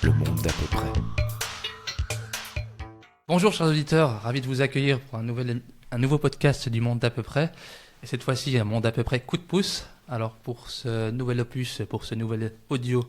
Le monde d'à peu près. Bonjour chers auditeurs, ravi de vous accueillir pour un nouveau podcast du Monde d'à peu près. Et cette fois-ci, un Monde d'à peu près coup de pouce. Alors pour ce nouvel opus, pour ce nouvel audio,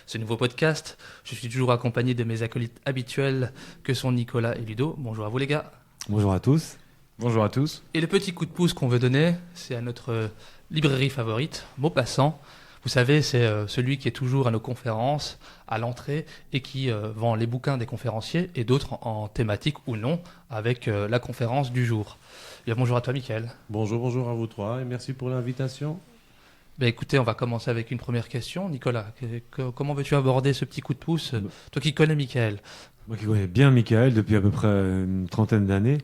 ce nouveau podcast, je suis toujours accompagné de mes acolytes habituels que sont Nicolas et Ludo. Bonjour à vous les gars. Bonjour à tous. Bonjour à tous. Et le petit coup de pouce qu'on veut donner, c'est à notre librairie favorite, Maupassant. Vous savez, c'est celui qui est toujours à nos conférences, à l'entrée, et qui vend les bouquins des conférenciers et d'autres en thématique ou non, avec la conférence du jour. Bien, bonjour à toi, Mickaël. Bonjour à vous trois et merci pour l'invitation. Ben, écoutez, on va commencer avec une première question. Nicolas, comment veux-tu aborder ce petit coup de pouce, toi qui connais Mickaël? Moi qui connais bien Michael depuis à peu près une trentaine d'années.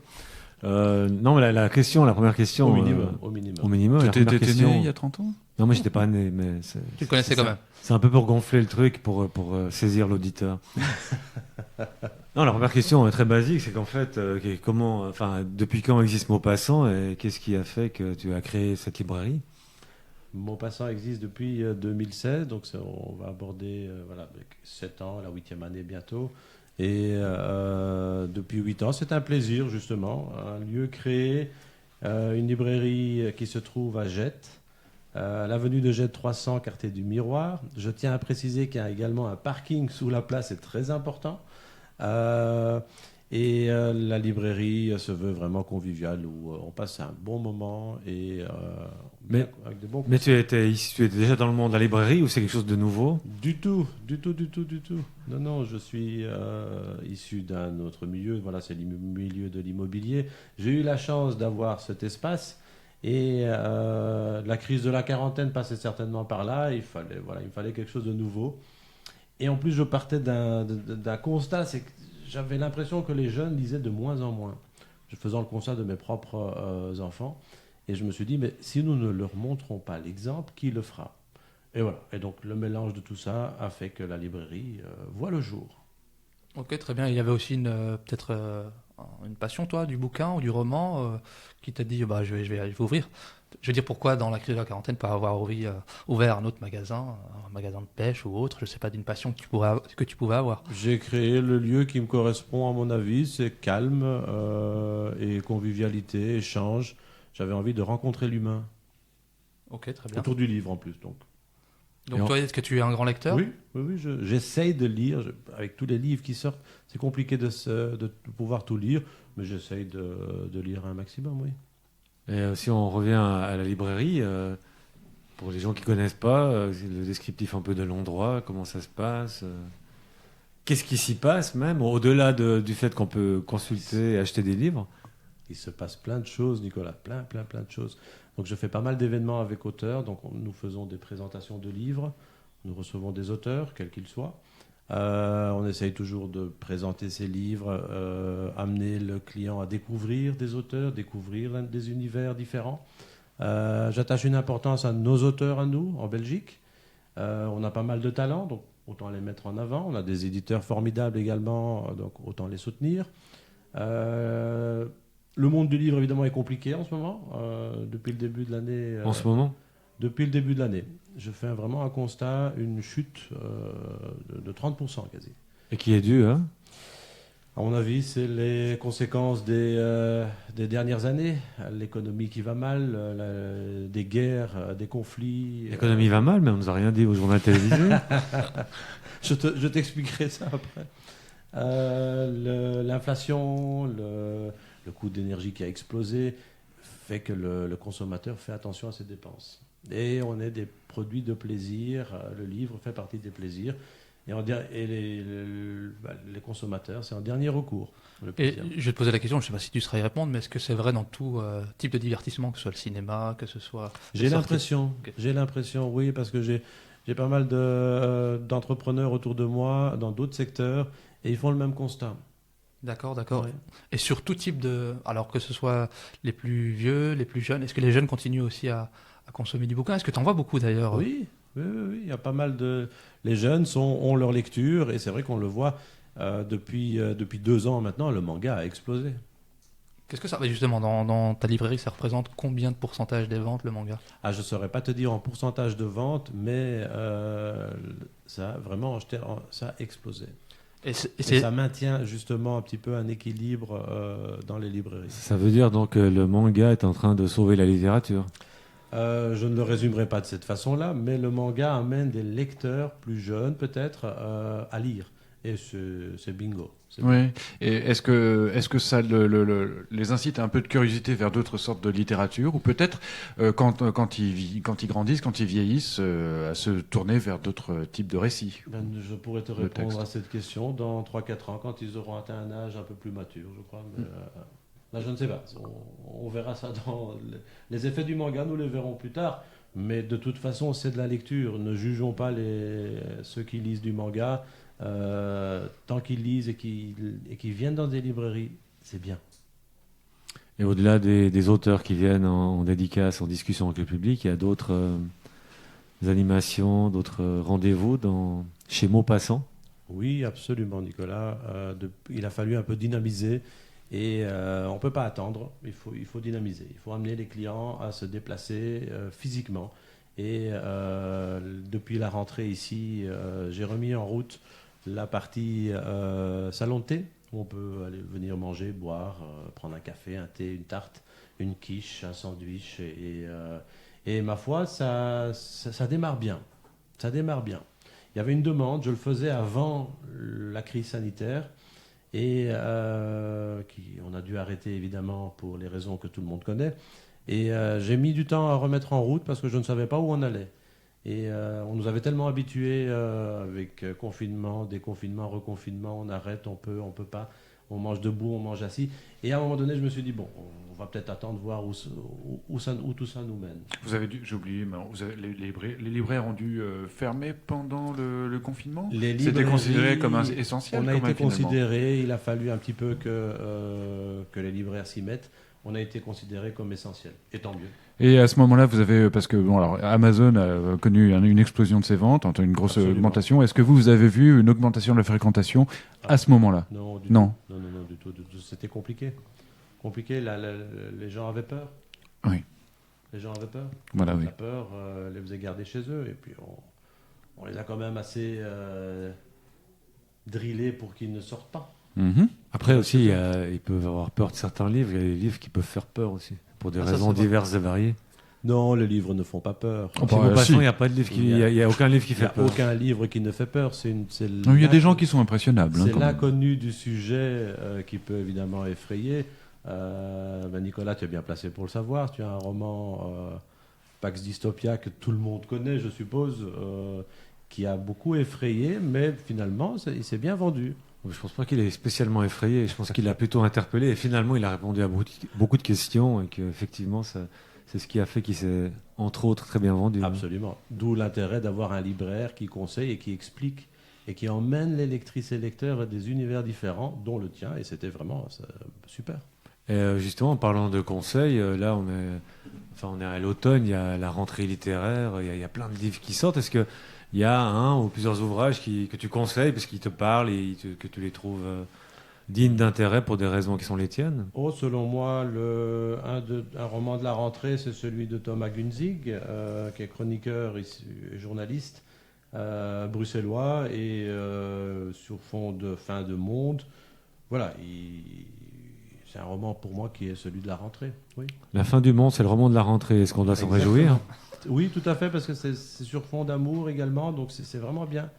Non, mais la première question. Au minimum. Au minimum. La T'étais première question. né il y a 30 ans? Non, moi j'étais pas né, mais. Tu le connaissais quand même. C'est un peu pour gonfler le truc, pour saisir l'auditeur. Non, la première question est très basique, c'est qu'en fait, depuis quand existe Maupassant et qu'est-ce qui a fait que tu as créé cette librairie? Maupassant existe depuis 2016, donc on va aborder 7 ans, la 8e année bientôt. Et depuis 8 ans, c'est un plaisir justement, un lieu créé, une librairie qui se trouve à Jette, à l'avenue de Jette 300, quartier du Miroir. Je tiens à préciser qu'il y a également un parking sous la place, c'est très important. La librairie se veut vraiment conviviale où on passe un bon moment et avec de bons Mais tu étais déjà dans le monde de la librairie ou c'est quelque chose de nouveau? Du tout. Non, je suis issu d'un autre milieu. Voilà, c'est le milieu de l'immobilier. J'ai eu la chance d'avoir cet espace et la crise de la quarantaine passait certainement par là. Il me fallait quelque chose de nouveau. Et en plus, je partais d'un constat, c'est que j'avais l'impression que les jeunes lisaient de moins en moins. Je faisais le constat de mes propres enfants. Et je me suis dit, mais si nous ne leur montrons pas l'exemple, qui le fera? Et voilà. Et donc, le mélange de tout ça a fait que la librairie voit le jour. Ok, très bien. Il y avait aussi peut-être une passion, toi, du bouquin ou du roman qui t'a dit, je vais ouvrir. Je veux dire, pourquoi dans la crise de la quarantaine pas avoir ouvert un autre magasin, un magasin de pêche ou autre, je ne sais pas, d'une passion que tu pouvais avoir. J'ai créé le lieu qui me correspond à mon avis, c'est calme et convivialité, échange. J'avais envie de rencontrer l'humain. Ok, très bien. Autour du livre en plus. Donc toi, est-ce que tu es un grand lecteur? Oui, j'essaye de lire. Avec tous les livres qui sortent, c'est compliqué de pouvoir tout lire, mais j'essaye de lire un maximum, oui. Et si on revient à la librairie, pour les gens qui ne connaissent pas, le descriptif un peu de l'endroit, comment ça se passe, qu'est-ce qui s'y passe même, au-delà du fait qu'on peut consulter et acheter des livres? Il se passe plein de choses, Nicolas, plein de choses. Donc je fais pas mal d'événements avec auteurs, donc nous faisons des présentations de livres, nous recevons des auteurs, quels qu'ils soient. On essaye toujours de présenter ces livres, amener le client à découvrir des auteurs, découvrir des univers différents. J'attache une importance à nos auteurs à nous, en Belgique. On a pas mal de talents, donc autant les mettre en avant. On a des éditeurs formidables également, donc autant les soutenir. Le monde du livre, évidemment, est compliqué en ce moment, depuis le début de l'année. En ce moment? Depuis le début de l'année. Je fais vraiment un constat, une chute de 30% quasi. Et qui est due, hein? À mon avis, c'est les conséquences des dernières années. L'économie qui va mal, des guerres, des conflits. L'économie va mal, mais on ne nous a rien dit au journal télévisé. Je t'expliquerai ça après. L'inflation, le coût d'énergie qui a explosé fait que le consommateur fait attention à ses dépenses. Et on est des produits de plaisir. Le livre fait partie des plaisirs. Et les consommateurs, c'est un dernier recours. Et je vais te poser la question, je ne sais pas si tu saurais y répondre, mais est-ce que c'est vrai dans tout type de divertissement, que ce soit le cinéma, que ce soit... J'ai l'impression, oui, parce que j'ai pas mal d'entrepreneurs autour de moi, dans d'autres secteurs, et ils font le même constat. D'accord. Ouais. Et sur tout type de... Alors que ce soit les plus vieux, les plus jeunes, est-ce que les jeunes continuent aussi à consommer du bouquin? Est-ce que tu en vois beaucoup d'ailleurs? Oui, il y a pas mal de... Les jeunes ont leur lecture, et c'est vrai qu'on le voit depuis 2 ans maintenant, le manga a explosé. Qu'est-ce que ça... bah, justement, dans ta librairie, ça représente combien de pourcentage des ventes, le manga? Ah, je ne saurais pas te dire en pourcentage de vente, mais ça a vraiment ça a explosé. Et Et ça maintient justement un petit peu un équilibre dans les librairies. Ça veut dire donc que le manga est en train de sauver la littérature. Je ne le résumerai pas de cette façon-là, mais le manga amène des lecteurs plus jeunes peut-être à lire. Et c'est bingo. Oui. Et est-ce que ça les incite un peu de curiosité vers d'autres sortes de littérature, ou peut-être quand ils grandissent, quand ils vieillissent, à se tourner vers d'autres types de récits? Je pourrais te répondre à cette question dans 3-4 ans, quand ils auront atteint un âge un peu plus mature, je crois. Mais, là, je ne sais pas. On verra ça dans les effets du manga, nous les verrons plus tard. Mais de toute façon, c'est de la lecture. Ne jugeons pas ceux qui lisent du manga. Tant qu'ils lisent et qu'ils viennent dans des librairies, c'est bien. Et au-delà des auteurs qui viennent en dédicace, en discussion avec le public, il y a d'autres animations, d'autres rendez-vous chez Maupassant. Oui, absolument, Nicolas. Il a fallu un peu dynamiser et on ne peut pas attendre. Il faut dynamiser. Il faut amener les clients à se déplacer physiquement. Et depuis la rentrée ici, j'ai remis en route la partie salon de thé, où on peut aller venir manger, boire, prendre un café, un thé, une tarte, une quiche, un sandwich. Et ma foi, ça démarre bien. Ça démarre bien. Il y avait une demande, je le faisais avant la crise sanitaire, et on a dû arrêter évidemment pour les raisons que tout le monde connaît. Et j'ai mis du temps à remettre en route parce que je ne savais pas où on allait. Et on nous avait tellement habitués avec confinement, déconfinement, reconfinement, on arrête, on peut pas, on mange debout, on mange assis. Et à un moment donné, je me suis dit, bon, on va peut-être attendre, voir où tout ça nous mène. J'ai oublié, mais les libraires ont dû fermer pendant le confinement? C'était considéré comme essentiel? On a été considéré, il a fallu un petit peu que les libraires s'y mettent. On a été considéré comme essentiel, et tant mieux. Et à ce moment-là, vous avez, parce que alors, Amazon a connu une explosion de ses ventes, une grosse augmentation. Est-ce que vous avez vu une augmentation de la fréquentation à ce moment-là? Non, du tout. C'était compliqué. Les gens avaient peur. Oui. Les gens avaient peur. Voilà, oui. La peur les faisait garder chez eux, et puis on les a quand même assez drillés pour qu'ils ne sortent pas. Mm-hmm. Après aussi, ils peuvent avoir peur de certains livres. Il y a des livres qui peuvent faire peur aussi, pour des raisons diverses et variées. Non, les livres ne font pas peur. Il n'y a pas de livre il y a aucun livre qui fait peur. Il n'y a aucun livre qui ne fait peur. Il y a des gens qui sont impressionnables. C'est l'inconnu du sujet qui peut évidemment effrayer. Nicolas, tu es bien placé pour le savoir. Tu as un roman, Pax Dystopia, que tout le monde connaît, je suppose, qui a beaucoup effrayé, mais finalement, il s'est bien vendu. Je ne pense pas qu'il est spécialement effrayé. Je pense qu'il a plutôt interpellé. Et finalement, il a répondu à beaucoup de questions. Et qu'effectivement, c'est ce qui a fait qu'il s'est, entre autres, très bien vendu. Absolument. D'où l'intérêt d'avoir un libraire qui conseille et qui explique et qui emmène les lectrices et lecteurs à des univers différents, dont le tien. Et c'était vraiment super. Et justement, en parlant de conseils, là, on est à l'automne. Il y a la rentrée littéraire. Il y a plein de livres qui sortent. Est-ce que il y a un ou plusieurs ouvrages que tu conseilles parce qu'ils te parlent et que tu les trouves dignes d'intérêt pour des raisons qui sont les tiennes? Selon moi, un roman de la rentrée, c'est celui de Thomas Gunzig, qui est chroniqueur et journaliste bruxellois et sur fond de fin de monde. Voilà, c'est un roman pour moi qui est celui de la rentrée. Oui. La fin du monde, c'est le roman de la rentrée. Est-ce qu'on doit s'en réjouir? Oui, tout à fait, parce que c'est sur fond d'amour également, donc c'est vraiment bien.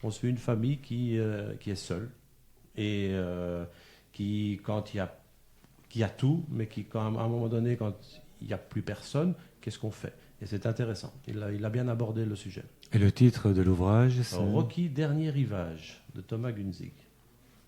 On suit une famille qui est seule et qui a tout, mais qui, à un moment donné, quand il n'y a plus personne, qu'est-ce qu'on fait? Et c'est intéressant. Il a bien abordé le sujet. Et le titre de l'ouvrage, c'est Rocky, Dernier Rivage, de Thomas Gunzig.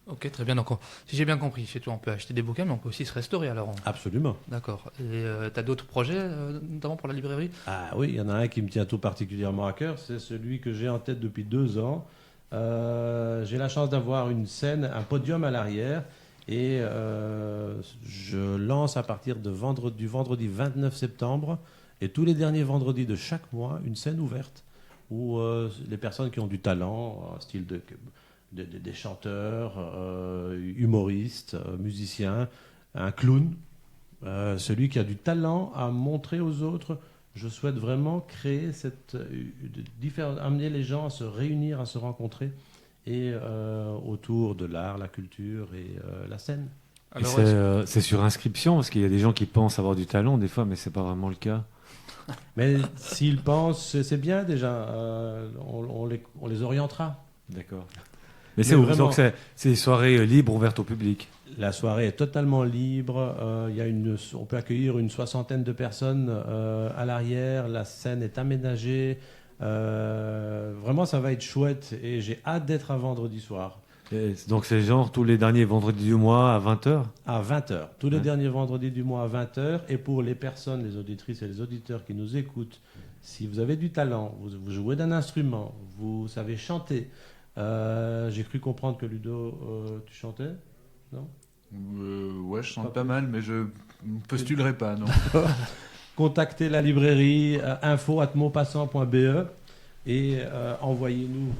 Ok, très bien. Donc, si j'ai bien compris, chez toi, on peut acheter des bouquins, mais on peut aussi se restaurer alors. Absolument. D'accord. Et tu as d'autres projets, notamment pour la librairie? Ah oui, il y en a un qui me tient tout particulièrement à cœur. C'est celui que j'ai en tête depuis 2 ans. J'ai la chance d'avoir une scène, un podium à l'arrière. Et je lance à partir du vendredi 29 septembre et tous les derniers vendredis de chaque mois une scène ouverte où les personnes qui ont du talent, style des chanteurs, humoristes, musiciens, un clown celui qui a du talent à montrer aux autres. Je souhaite vraiment créer amener les gens à se réunir, à se rencontrer, et autour de l'art, la culture et la scène. Et c'est sur inscription, parce qu'il y a des gens qui pensent avoir du talent des fois, mais c'est pas vraiment le cas. Mais s'ils pensent, c'est bien déjà, on les orientera. D'accord. Mais c'est vraiment, donc c'est des soirées libres, ouvertes au public. La soirée est totalement libre. On peut accueillir une 60aine de personnes à l'arrière. La scène est aménagée. Vraiment, ça va être chouette. Et j'ai hâte d'être à vendredi soir. Et donc c'est genre tous les derniers vendredis du mois à 20h. À 20h. Tous les derniers vendredis du mois à 20h. Et pour les personnes, les auditrices et les auditeurs qui nous écoutent, si vous avez du talent, vous jouez d'un instrument, vous savez chanter. J'ai cru comprendre que Ludo, tu chantais, non? Ouais, je chante pas mal, mais je ne postulerai pas, non. Contactez la librairie info@maupassant.be et envoyez-nous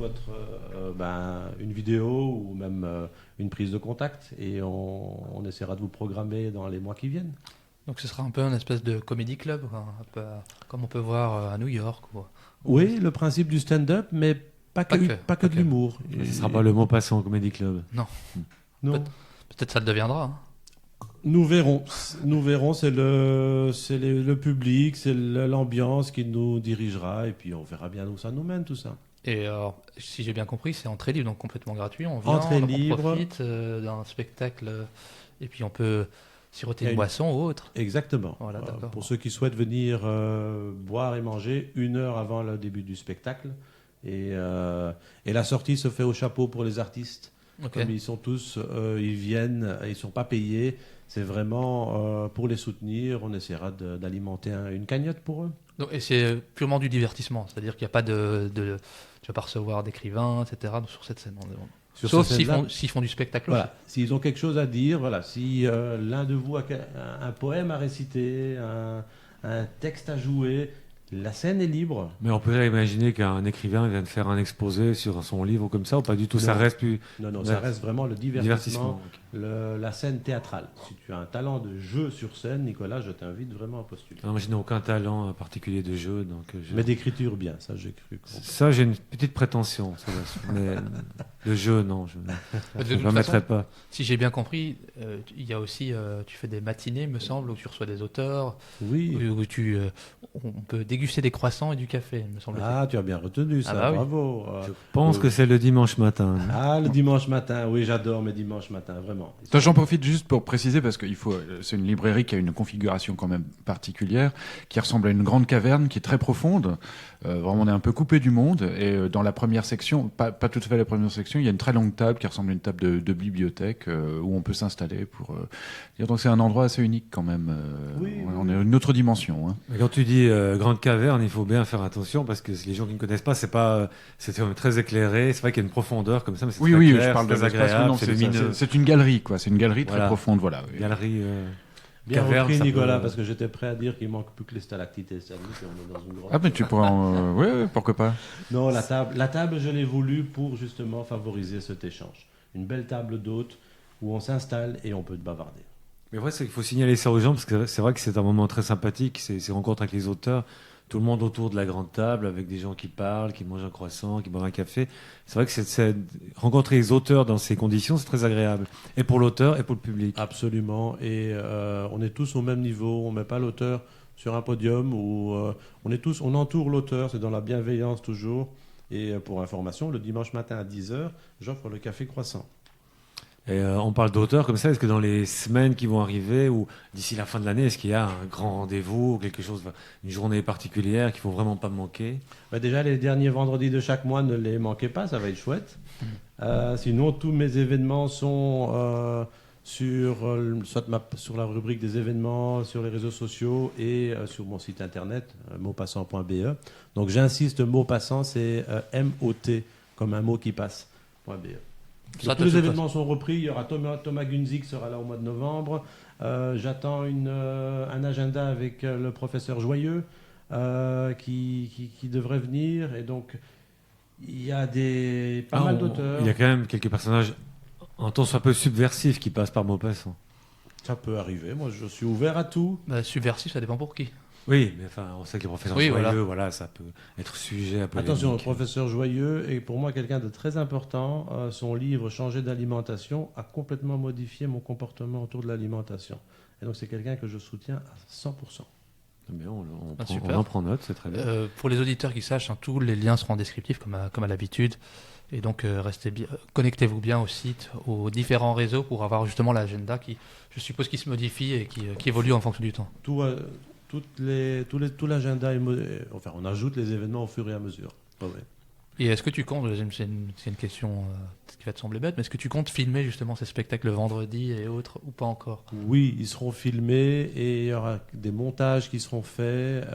une vidéo ou même une prise de contact et on essaiera de vous programmer dans les mois qui viennent. Donc ce sera un peu une espèce de comédie club, quoi, un peu comme on peut voir à New York. Oui, le principe du stand-up, mais pas que de l'humour. Mais ce ne sera pas le Maupassant Comedy Club. Non. Peut-être ça le deviendra. Hein. Nous verrons. C'est le public, c'est l'ambiance qui nous dirigera et puis on verra bien où ça nous mène tout ça. Et si j'ai bien compris, c'est entrée libre, donc complètement gratuit. On vient, entrée on libre. profite d'un spectacle et puis on peut siroter une boisson ou autre. Exactement. Voilà, pour ceux qui souhaitent venir boire et manger 1 heure avant le début du spectacle. Et la sortie se fait au chapeau pour les artistes. Okay. Comme ils sont tous, ils viennent, ils ne sont pas payés. C'est vraiment pour les soutenir. On essaiera d'alimenter une cagnotte pour eux. Donc, et c'est purement du divertissement. C'est-à-dire qu'il n'y a pas tu ne vas pas recevoir d'écrivains, etc. sur cette scène. Sauf s'ils font du spectacle. Voilà. S'ils ont quelque chose à dire, voilà. Si l'un de vous a un poème à réciter, un texte à jouer, la scène est libre. Mais on pourrait imaginer qu'un écrivain vienne faire un exposé sur son livre comme ça, ou pas du tout. Non. Ça reste plus... Non, ça reste vraiment le divertissement. La scène théâtrale. Si tu as un talent de jeu sur scène, Nicolas, je t'invite vraiment à postuler. Non, moi, je n'ai aucun talent particulier de jeu. Mais d'écriture, bien, ça j'ai cru. Ça, j'ai une petite prétention. Mais de jeu, non. Je ne me mettrai pas. Si j'ai bien compris, il y a aussi, tu fais des matinées, me semble, où tu reçois des auteurs. Oui. Où on peut déguster des croissants et du café, me semble. Ah, tu as bien retenu ça, bravo. Oui. Je pense que c'est le dimanche matin. Ah, le dimanche matin, oui, j'adore mes dimanches matins, vraiment. J'en profite juste pour préciser, parce que c'est une librairie qui a une configuration quand même particulière, qui ressemble à une grande caverne, qui est très profonde. Vraiment, on est un peu coupé du monde. Et dans la première section, pas tout à fait la première section, il y a une très longue table qui ressemble à une table de bibliothèque où on peut s'installer pour dire. Donc c'est un endroit assez unique quand même. On est une autre dimension. Hein. Quand tu dis grande caverne, il faut bien faire attention parce que les gens qui ne connaissent pas, c'est quand même très éclairé. C'est vrai qu'il y a une profondeur comme ça, mais c'est très clair, je parle de agréable, c'est lumineux. C'est une galerie, quoi. C'est une galerie très profonde, voilà. Galerie. Bien caverne, repris, Nicolas, parce que j'étais prêt à dire qu'il manque plus que les stalactites et les stalagmites et on est dans une grande... Ah, mais tu pourrais oui, pourquoi pas. Non, la table, je l'ai voulu pour justement favoriser cet échange. Une belle table d'hôtes où on s'installe et on peut bavarder. Mais vrai, c'est qu'il faut signaler ça aux gens, parce que c'est vrai que c'est un moment très sympathique, ces rencontres avec les auteurs. Tout le monde autour de la grande table, avec des gens qui parlent, qui mangent un croissant, qui boivent un café. C'est vrai que rencontrer les auteurs dans ces conditions, c'est très agréable. Et pour l'auteur, et pour le public. Absolument. Et on est tous au même niveau. On ne met pas l'auteur sur un podium. On entoure l'auteur. C'est dans la bienveillance toujours. Et pour information, le dimanche matin à 10h, j'offre le café croissant. Et on parle d'auteurs comme ça. Est-ce que dans les semaines qui vont arriver ou d'ici la fin de l'année, est-ce qu'il y a un grand rendez-vous ou quelque chose, une journée particulière qu'il ne faut vraiment pas manquer? Déjà, les derniers vendredis de chaque mois, ne les manquez pas, ça va être chouette. Sinon, tous mes événements sont soit sur la rubrique des événements, sur les réseaux sociaux et sur mon site internet, maupassant.be. Donc j'insiste, Maupassant, c'est M-O-T, comme un mot qui passe, .be. Tous les événements sont repris. Il y aura Thomas Gunzig sera là au mois de novembre. J'attends un agenda avec le professeur Joyeux qui devrait venir. Et donc, il y a pas mal d'auteurs. Il y a quand même quelques personnages, un ton soit peu subversif, qui passent par Maupassant. Ça peut arriver. Moi, je suis ouvert à tout. Bah, subversif, ça dépend pour qui. Oui, mais enfin, on sait que les professeurs Oui, joyeux, voilà. voilà, ça peut être sujet à polémique. Attention, le professeur Joyeux est pour moi quelqu'un de très important. Son livre Changer d'alimentation a complètement modifié mon comportement autour de l'alimentation. Et donc, c'est quelqu'un que je soutiens à 100%. Mais Super. on en prend note, c'est très bien. Pour les auditeurs qui sachent, hein, tous les liens seront descriptifs comme à l'habitude. Et donc, connectez-vous bien au site, aux différents réseaux pour avoir justement l'agenda qui, je suppose, qui se modifie et qui évolue en fonction du temps. Tout l'agenda, enfin, on ajoute les événements au fur et à mesure. Ouais, ouais. Et est-ce que tu comptes, c'est une question qui va te sembler bête, mais est-ce que tu comptes filmer justement ces spectacles le vendredi et autres ou pas encore? Oui, ils seront filmés et il y aura des montages qui seront faits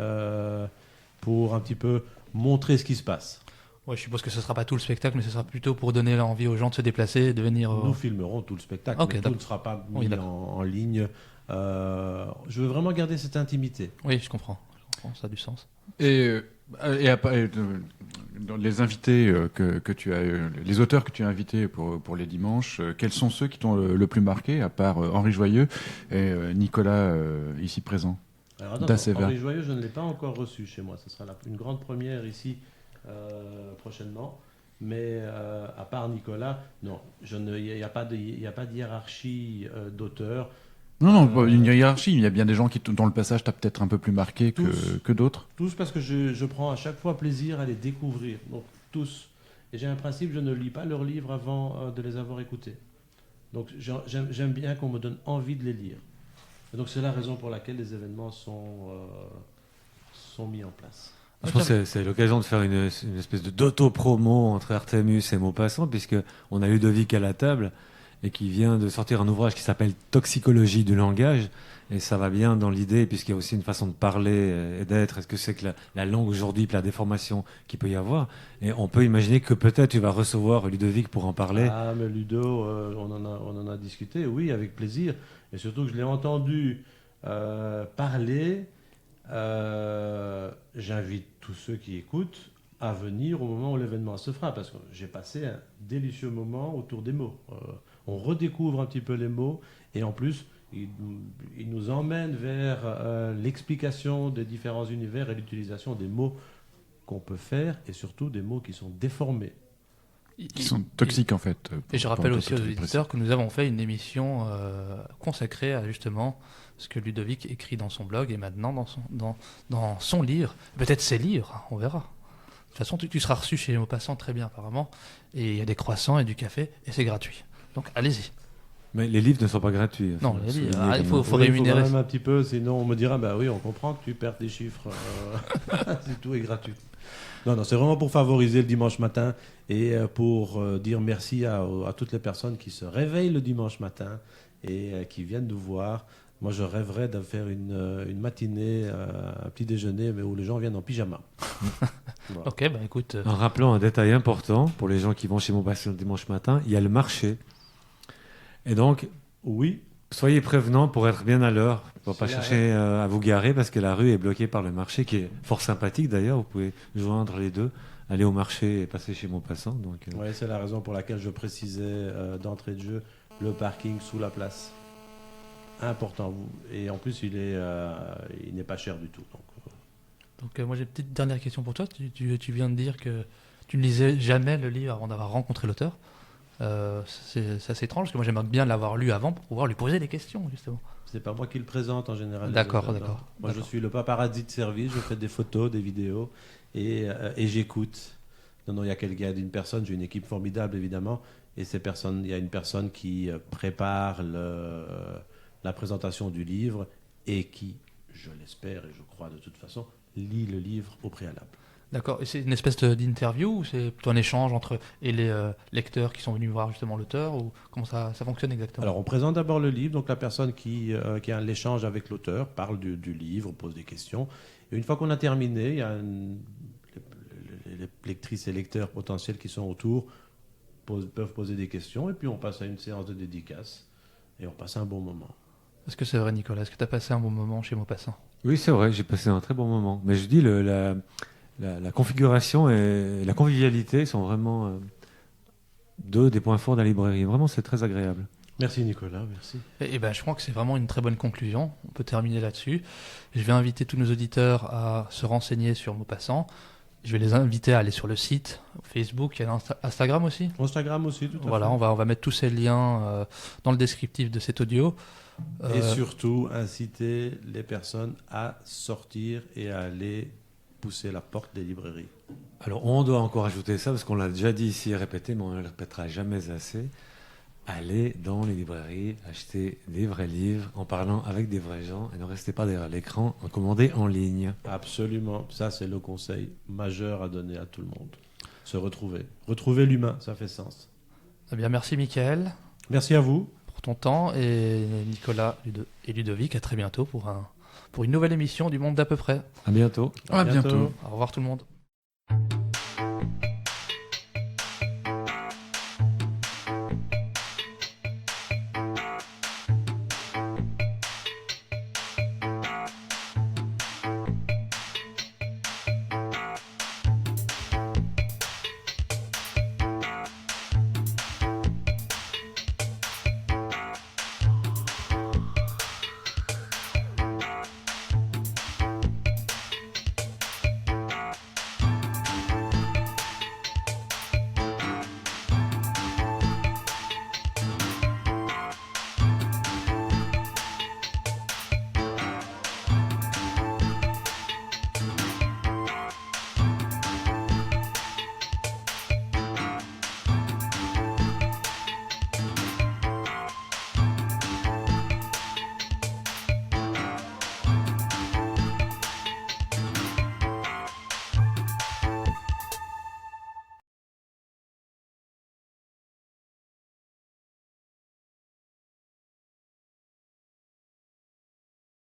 pour un petit peu montrer ce qui se passe. Ouais, je suppose que ce ne sera pas tout le spectacle, mais ce sera plutôt pour donner l'envie aux gens de se déplacer et de venir. Nous filmerons tout le spectacle, Ok, mais tout d'accord. ne sera pas Oui, mis d'accord. en ligne. Je veux vraiment garder cette intimité. Oui, je comprends, ça a du sens. Et dans les invités que tu as, les auteurs que tu as invités pour les dimanches, quels sont ceux qui t'ont le plus marqué, à part Henri Joyeux et Nicolas ici présent? Alors attends, d'Aceva. Henri Joyeux, je ne l'ai pas encore reçu chez moi. Ce sera une grande première ici prochainement. Mais à part Nicolas, non, il n'y a pas de hiérarchie d'auteurs. Non, une hiérarchie. Il y a bien des gens dont le passage t'a peut-être un peu plus marqué que d'autres. Tous parce que je prends à chaque fois plaisir à les découvrir. Donc tous. Et j'ai un principe, je ne lis pas leurs livres avant de les avoir écoutés. Donc j'aime bien qu'on me donne envie de les lire. Et donc c'est la raison pour laquelle les événements sont mis en place. Je pense que c'est l'occasion de faire une espèce d'auto-promo entre Artemus et Maupassant, puisqu'on a Ludovic à la table et qui vient de sortir un ouvrage qui s'appelle Toxicologie du langage. Et ça va bien dans l'idée, puisqu'il y a aussi une façon de parler et d'être. Est-ce que c'est que la langue aujourd'hui, puis la déformation qu'il peut y avoir? Et on peut imaginer que peut-être tu vas recevoir Ludovic pour en parler. Ah, mais Ludo, on en a discuté, oui, avec plaisir. Et surtout que je l'ai entendu parler. J'invite tous ceux qui écoutent à venir au moment où l'événement se fera, parce que j'ai passé un délicieux moment autour des mots. On redécouvre un petit peu les mots, et en plus, il nous emmène vers l'explication des différents univers et l'utilisation des mots qu'on peut faire, et surtout des mots qui sont déformés. Qui sont toxiques en fait. Et je rappelle aussi aux auditeurs que nous avons fait une émission consacrée à justement ce que Ludovic écrit dans son blog et maintenant dans son livre. Peut-être ses livres, on verra. De toute façon, tu seras reçu chez Maupassant très bien apparemment. Et il y a des croissants et du café et c'est gratuit. Donc allez-y. Mais les livres ne sont pas gratuits. Non, les livres, il faut Oui, rémunérer. Il faut quand même un petit peu, sinon on me dira, bah oui, on comprend que tu perds des chiffres. Si tout est gratuit. Non, c'est vraiment pour favoriser le dimanche matin et pour dire merci à toutes les personnes qui se réveillent le dimanche matin et qui viennent nous voir. Moi, je rêverais de faire une matinée, un petit déjeuner, mais où les gens viennent en pyjama. Voilà. Ok, bah écoute. En rappelant un détail important pour les gens qui vont chez Maupassant le dimanche matin, il y a le marché. Et donc, Oui, soyez prévenants pour être bien à l'heure, pour ne pas C'est chercher à vous garer, parce que la rue est bloquée par le marché, qui est fort sympathique d'ailleurs. Vous pouvez joindre les deux, aller au marché et passer chez Maupassant. Donc, ouais, c'est la raison pour laquelle je précisais d'entrée de jeu le parking sous la place. Important. Et en plus, il n'est pas cher du tout. Donc moi j'ai une petite dernière question pour toi. Tu viens de dire que tu ne lisais jamais le livre avant d'avoir rencontré l'auteur. C'est assez étrange parce que moi j'aimerais bien l'avoir lu avant pour pouvoir lui poser des questions justement. C'est pas moi qui le présente en général. D'accord. Moi, je suis le paparazzi de service. Je fais des photos, des vidéos et j'écoute. Non, il y a d'une personne. J'ai une équipe formidable évidemment. Et il y a une personne qui prépare la présentation du livre et qui, je l'espère et je crois de toute façon, lit le livre au préalable. D'accord. Et c'est une espèce d'interview ou c'est plutôt un échange entre les lecteurs qui sont venus voir justement l'auteur ou comment ça fonctionne exactement? Alors, on présente d'abord le livre. Donc, la personne qui a l'échange avec l'auteur parle du livre, pose des questions. Et une fois qu'on a terminé, il y a les lectrices et lecteurs potentiels qui sont autour peuvent poser des questions. Et puis, on passe à une séance de dédicace et on passe un bon moment. Est-ce que c'est vrai, Nicolas? Est-ce que tu as passé un bon moment chez Maupassant? oui, c'est vrai, j'ai passé un très bon moment. Mais je dis, la configuration et la convivialité sont vraiment deux des points forts de la librairie. Vraiment, c'est très agréable. Merci Nicolas, merci. Et ben, je crois que c'est vraiment une très bonne conclusion. On peut terminer là-dessus. Je vais inviter tous nos auditeurs à se renseigner sur Maupassant. Je vais les inviter à aller sur le site, Facebook, il y a Instagram aussi. Instagram aussi, tout à Voilà, fait. on va mettre tous ces liens dans le descriptif de cet audio. Et surtout, inciter les personnes à sortir et à aller pousser la porte des librairies. Alors, on doit encore ajouter ça, parce qu'on l'a déjà dit ici et répété, mais on ne le répétera jamais assez. Allez dans les librairies, acheter des vrais livres en parlant avec des vrais gens et ne restez pas derrière l'écran, en commander en ligne. Absolument. Ça, c'est le conseil majeur à donner à tout le monde. Se retrouver. Retrouver l'humain, ça fait sens. Eh bien, merci Mickaël Merci à vous. pour ton temps et Nicolas et Ludovic, à très bientôt pour une nouvelle émission du Monde d'à peu près. À bientôt. À bientôt. Au revoir tout le monde.